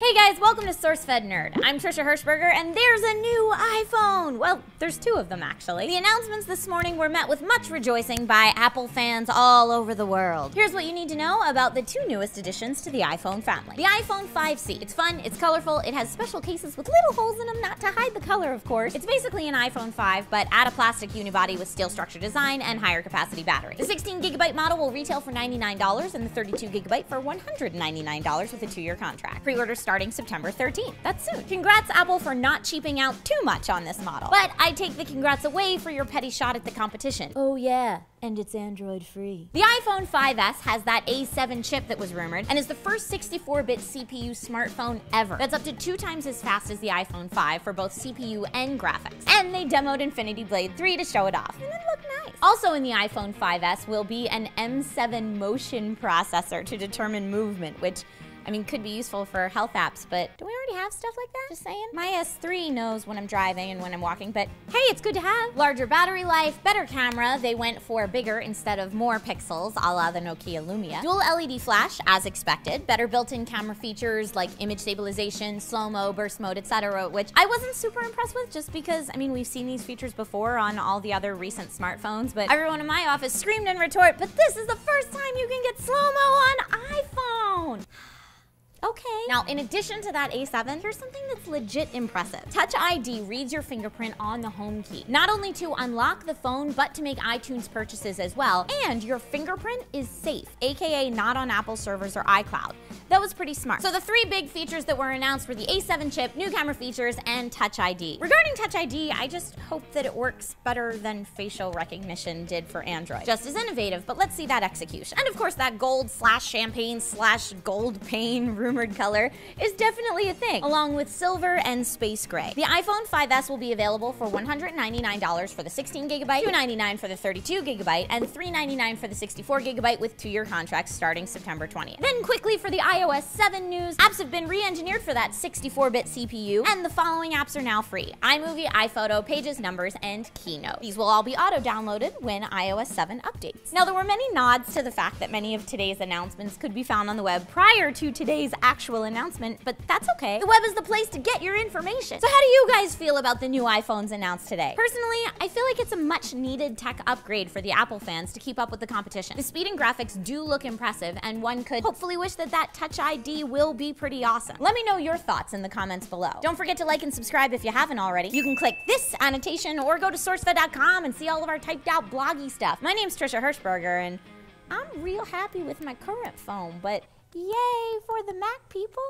Hey guys, welcome to SourceFed Nerd. I'm Trisha Hirschberger, and there's a new iPhone! Well, there's two of them actually. The announcements this morning were met with much rejoicing by Apple fans all over the world. Here's what you need to know about the two newest additions to the iPhone family. The iPhone 5C. It's fun, it's colorful, it has special cases with little holes in them, not to hide the color of course. It's basically an iPhone 5, but add a plastic unibody with steel structure design and higher capacity battery. The 16GB model will retail for $99 and the 32GB for $199 with a 2-year contract. Pre-orders starting September 13th. That's soon. Congrats Apple for not cheaping out too much on this model. But I take the congrats away for your petty shot at the competition. Oh yeah, and it's Android free. The iPhone 5S has that A7 chip that was rumored and is the first 64-bit CPU smartphone ever. That's up to 2 times as fast as the iPhone 5 for both CPU and graphics. And they demoed Infinity Blade 3 to show it off. And it looked nice. Also in the iPhone 5S will be an M7 motion processor to determine movement, which could be useful for health apps, but do we already have stuff like that? Just saying. My S3 knows when I'm driving and when I'm walking, but hey, it's good to have. Larger battery life, better camera. They went for bigger instead of more pixels, a la the Nokia Lumia. Dual LED flash, as expected. Better built-in camera features like image stabilization, slow-mo, burst mode, etc., which I wasn't super impressed with just because, we've seen these features before on all the other recent smartphones, but everyone in my office screamed in retort, but this is the first time you can get slow-mo on iPhone. Okay. Now, in addition to that A7, here's something that's legit impressive. Touch ID reads your fingerprint on the home key, not only to unlock the phone, but to make iTunes purchases as well. And your fingerprint is safe, aka not on Apple servers or iCloud. That was pretty smart. So the 3 big features that were announced were the A7 chip, new camera features, and Touch ID. Regarding Touch ID, I just hope that it works better than facial recognition did for Android. Just as innovative, but let's see that execution. And of course, that gold/champagne/gold pain rumored color is definitely a thing, along with silver and space gray. The iPhone 5S will be available for $199 for the 16GB, $299 for the 32GB, and $399 for the 64GB with 2-year contracts starting September 20th. Then quickly for the iOS 7 news, apps have been re-engineered for that 64-bit CPU, and the following apps are now free: iMovie, iPhoto, Pages, Numbers, and Keynote. These will all be auto-downloaded when iOS 7 updates. Now, there were many nods to the fact that many of today's announcements could be found on the web prior to today's actual announcement, but that's okay. The web is the place to get your information. So how do you guys feel about the new iPhones announced today? Personally, I feel like it's a much-needed tech upgrade for the Apple fans to keep up with the competition. The speed and graphics do look impressive, and one could hopefully wish that Touch ID will be pretty awesome. Let me know your thoughts in the comments below. Don't forget to like and subscribe if you haven't already. You can click this annotation or go to sourcefed.com and see all of our typed out bloggy stuff. My name's Trisha Hirschberger, and I'm real happy with my current phone, but yay for the Mac people.